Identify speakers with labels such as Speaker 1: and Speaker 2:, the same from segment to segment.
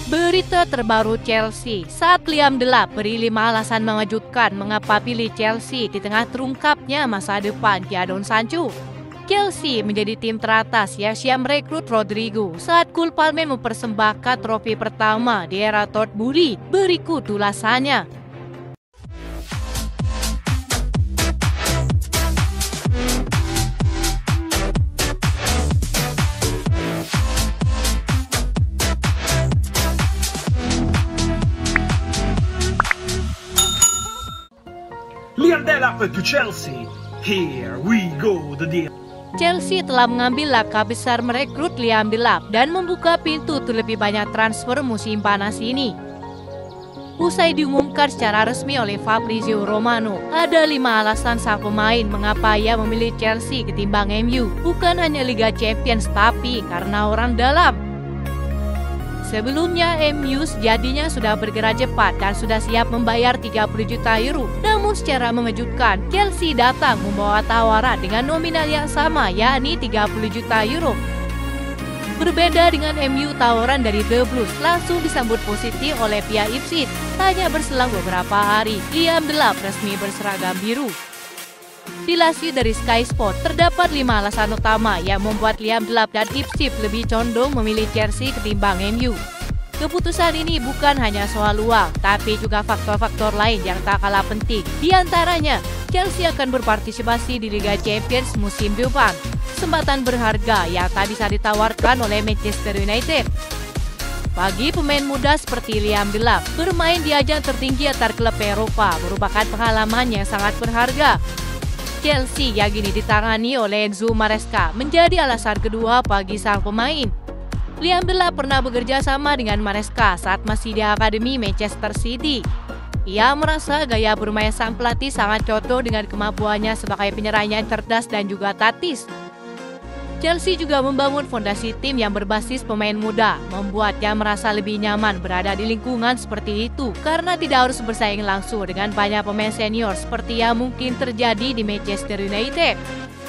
Speaker 1: Berita terbaru Chelsea, saat Liam Delap beri 5 alasan mengejutkan mengapa pilih Chelsea di tengah terungkapnya masa depan Jadon Sancho. Chelsea menjadi tim teratas yang siap merekrut Rodrigo saat Cole Palmer mempersembahkan trofi pertama di era Todd Boehly. Berikut ulasannya.
Speaker 2: Liam Delap to Chelsea. Here we go, the deal.
Speaker 1: Chelsea telah mengambil langkah besar merekrut Liam Delap dan membuka pintu untuk lebih banyak transfer musim panas ini. Usai diumumkan secara resmi oleh Fabrizio Romano, ada 5 alasan sang pemain mengapa ia memilih Chelsea ketimbang MU. Bukan hanya Liga Champions, tapi karena orang dalam. Sebelumnya, MU sejatinya sudah bergerak cepat dan sudah siap membayar 30 juta euro. Namun secara mengejutkan, Chelsea datang membawa tawaran dengan nominal yang sama, yakni 30 juta euro. Berbeda dengan MU, tawaran dari The Blues langsung disambut positif oleh pihak Ipswich. Hanya berselang beberapa hari, Liam Delap resmi berseragam biru. Dilansir dari Sky Sport, terdapat 5 alasan utama yang membuat Liam Delap dan Ipswich lebih condong memilih Chelsea ketimbang MU. Keputusan ini bukan hanya soal uang, tapi juga faktor-faktor lain yang tak kalah penting. Di antaranya, Chelsea akan berpartisipasi di Liga Champions musim depan, kesempatan berharga yang tak bisa ditawarkan oleh Manchester United. Bagi pemain muda seperti Liam Delap, bermain di ajang tertinggi antar klub Eropa merupakan pengalaman yang sangat berharga. Chelsea yang kini ditangani oleh Enzo Maresca menjadi alasan kedua bagi sang pemain. Liam Delap pernah bekerja sama dengan Maresca saat masih di Akademi Manchester City. Ia merasa gaya bermain sang pelatih sangat cocok dengan kemampuannya sebagai penyerang yang cerdas dan juga taktis. Chelsea juga membangun fondasi tim yang berbasis pemain muda, membuatnya merasa lebih nyaman berada di lingkungan seperti itu karena tidak harus bersaing langsung dengan banyak pemain senior seperti yang mungkin terjadi di Manchester United.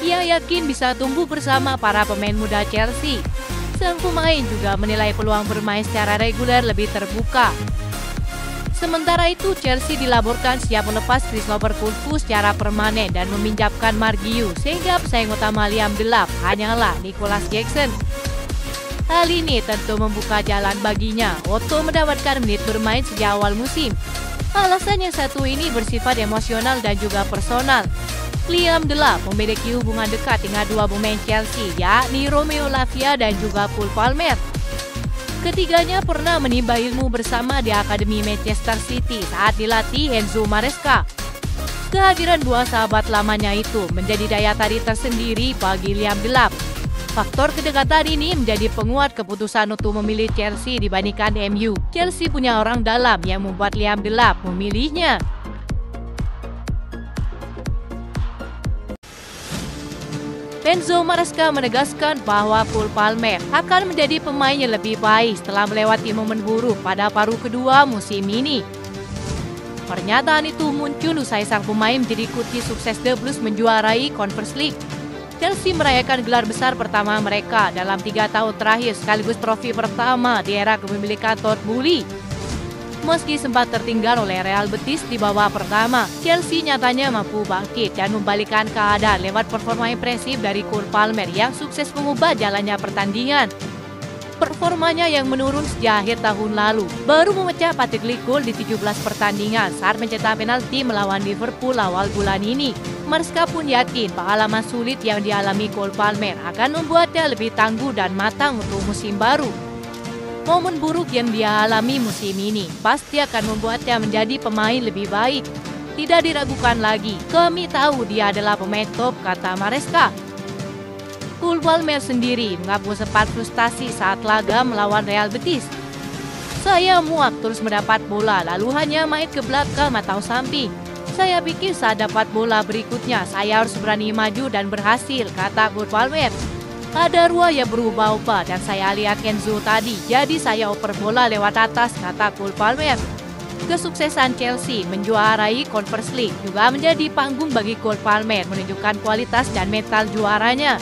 Speaker 1: Ia yakin bisa tumbuh bersama para pemain muda Chelsea. Sang pemain juga menilai peluang bermain secara reguler lebih terbuka. Sementara itu, Chelsea dilaporkan siap melepas Christopher Kunku secara permanen dan meminjamkan Mark Guiu, sehingga pesaing utama Liam Delap hanyalah Nicholas Jackson. Hal ini tentu membuka jalan baginya untuk mendapatkan menit bermain sejak awal musim. Alasan yang satu ini bersifat emosional dan juga personal. Liam Delap memiliki hubungan dekat dengan 2 pemain Chelsea, yakni Romeo Lavia dan juga Cole Palmer. Ketiganya pernah menimba ilmu bersama di Akademi Manchester City saat dilatih Enzo Maresca. Kehadiran 2 sahabat lamanya itu menjadi daya tarik tersendiri bagi Liam Delap. Faktor kedekatan ini menjadi penguat keputusan untuk memilih Chelsea dibandingkan MU. Chelsea punya orang dalam yang membuat Liam Delap memilihnya. Enzo Maresca menegaskan bahwa Cole Palmer akan menjadi pemain yang lebih baik setelah melewati momen buruk pada paruh kedua musim ini. Pernyataan itu muncul usai sang pemain menjadi kunci sukses The Blues menjuarai Conference League. Chelsea merayakan gelar besar pertama mereka dalam 3 tahun terakhir sekaligus trofi pertama di era kepemilikan Todd Boehly. Meski sempat tertinggal oleh Real Betis di babak pertama, Chelsea nyatanya mampu bangkit dan membalikkan keadaan lewat performa impresif dari Cole Palmer yang sukses mengubah jalannya pertandingan. Performanya yang menurun sejak akhir tahun lalu baru memecah patik gol di 17 pertandingan saat mencetak penalti melawan Liverpool awal bulan ini. Maresca pun yakin pengalaman sulit yang dialami Cole Palmer akan membuatnya lebih tangguh dan matang untuk musim baru. Momen buruk yang dia alami musim ini pasti akan membuatnya menjadi pemain lebih baik. Tidak diragukan lagi, kami tahu dia adalah pemain top, kata Maresca. Cole Palmer sendiri mengaku sempat frustasi saat laga melawan Real Betis. Saya muak terus mendapat bola lalu hanya main ke belakang atau samping. Saya pikir saat dapat bola berikutnya saya harus berani maju dan berhasil, kata Cole Palmer. Ada ruang yang berubah-ubah dan saya lihat Enzo tadi, jadi saya oper bola lewat atas, kata Cole Palmer. Kesuksesan Chelsea menjuarai Conference League juga menjadi panggung bagi Cole Palmer menunjukkan kualitas dan mental juaranya.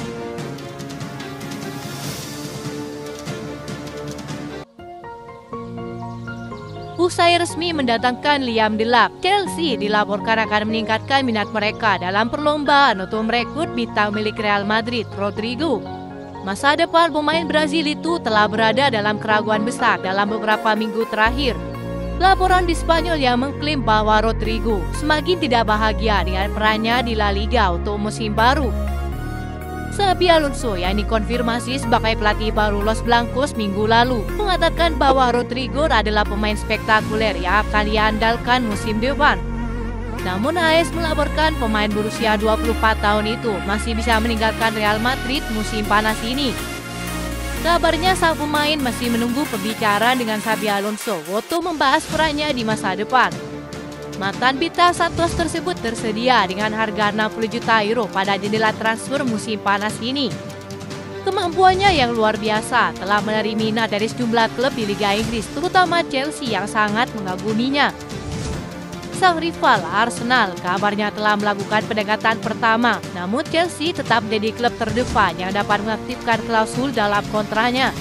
Speaker 1: Usai resmi mendatangkan Liam Delap, Chelsea dilaporkan akan meningkatkan minat mereka dalam perlombaan untuk merekrut bintang milik Real Madrid, Rodrigo. Masa depan pemain Brazil itu telah berada dalam keraguan besar dalam beberapa minggu terakhir. Laporan di Spanyol yang mengklaim bahwa Rodrigo semakin tidak bahagia dengan perannya di La Liga untuk musim baru. Xabi Alonso yang dikonfirmasi sebagai pelatih baru Los Blancos minggu lalu mengatakan bahwa Rodrigo adalah pemain spektakuler yang akan diandalkan musim depan. Namun AS melaporkan pemain berusia 24 tahun itu masih bisa meninggalkan Real Madrid musim panas ini. Kabarnya sang pemain masih menunggu pembicaraan dengan Xabi Alonso untuk membahas perannya di masa depan. Mantan bintang Santos tersebut tersedia dengan harga 60 juta euro pada jendela transfer musim panas ini. Kemampuannya yang luar biasa telah menarik minat dari sejumlah klub di Liga Inggris, terutama Chelsea yang sangat mengaguminya. Sang rival Arsenal kabarnya telah melakukan pendekatan pertama, namun Chelsea tetap menjadi klub terdepan yang dapat mengaktifkan klausul dalam kontraknya.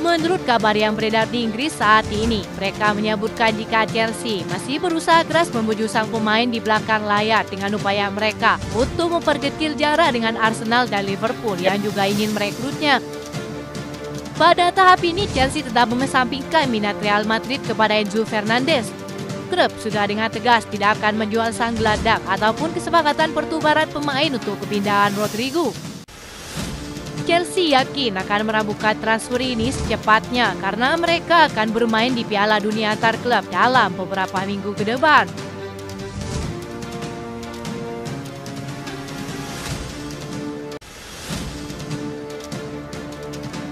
Speaker 1: Menurut kabar yang beredar di Inggris saat ini, mereka menyebutkan jika Chelsea masih berusaha keras membujuk sang pemain di belakang layar dengan upaya mereka untuk memperkecil jarak dengan Arsenal dan Liverpool yang juga ingin merekrutnya. Pada tahap ini, Chelsea tetap mengesampingkan minat Real Madrid kepada Enzo Fernandez. Klub sudah dengan tegas tidak akan menjual sang gelandang ataupun kesepakatan pertukaran pemain untuk kepindahan Rodrigo. Chelsea yakin akan merampungkan transfer ini secepatnya karena mereka akan bermain di Piala Dunia antar klub dalam beberapa minggu ke depan.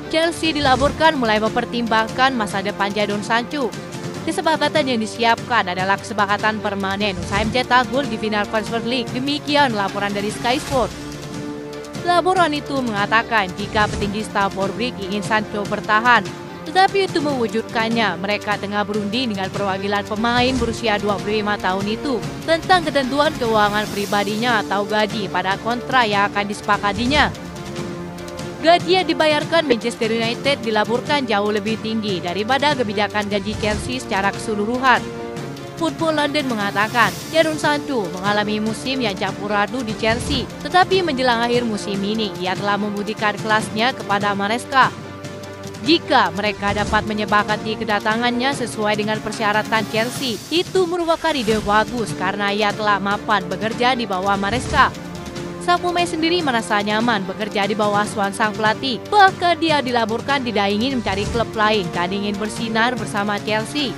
Speaker 1: Chelsea dilaporkan mulai mempertimbangkan masa depan Jadon Sancho. Kesepakatan yang disiapkan adalah kesepakatan permanen usai mencetak gol di final Conference League, demikian laporan dari Sky Sports. Laporan itu mengatakan jika petinggi Stamford Bridge ingin Sancho bertahan, tetapi untuk mewujudkannya mereka tengah berunding dengan perwakilan pemain berusia 25 tahun itu tentang ketentuan keuangan pribadinya atau gaji pada kontrak yang akan disepakatinya. Gaji yang dibayarkan Manchester United dilaporkan jauh lebih tinggi daripada kebijakan gaji Chelsea secara keseluruhan. Football London mengatakan Jadon Sancho mengalami musim yang campur aduk di Chelsea, tetapi menjelang akhir musim ini ia telah membuktikan kelasnya kepada Maresca. Jika mereka dapat menyepakati kedatangannya sesuai dengan persyaratan Chelsea, itu merupakan ide bagus karena ia telah mapan bekerja di bawah Maresca. Sang pemain sendiri merasa nyaman bekerja di bawah asuhan sang pelatih, bahkan dia dilaporkan tidak ingin mencari klub lain dan ingin bersinar bersama Chelsea.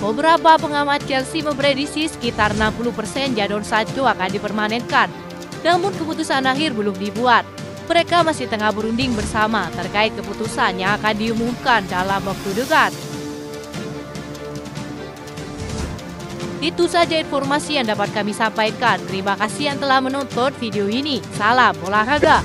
Speaker 1: Beberapa pengamat Chelsea memprediksi sekitar 60% Jadon Sancho akan dipermanenkan. Namun keputusan akhir belum dibuat. Mereka masih tengah berunding bersama terkait keputusan yang akan diumumkan dalam waktu dekat. Itu saja informasi yang dapat kami sampaikan. Terima kasih yang telah menonton video ini. Salam olahraga.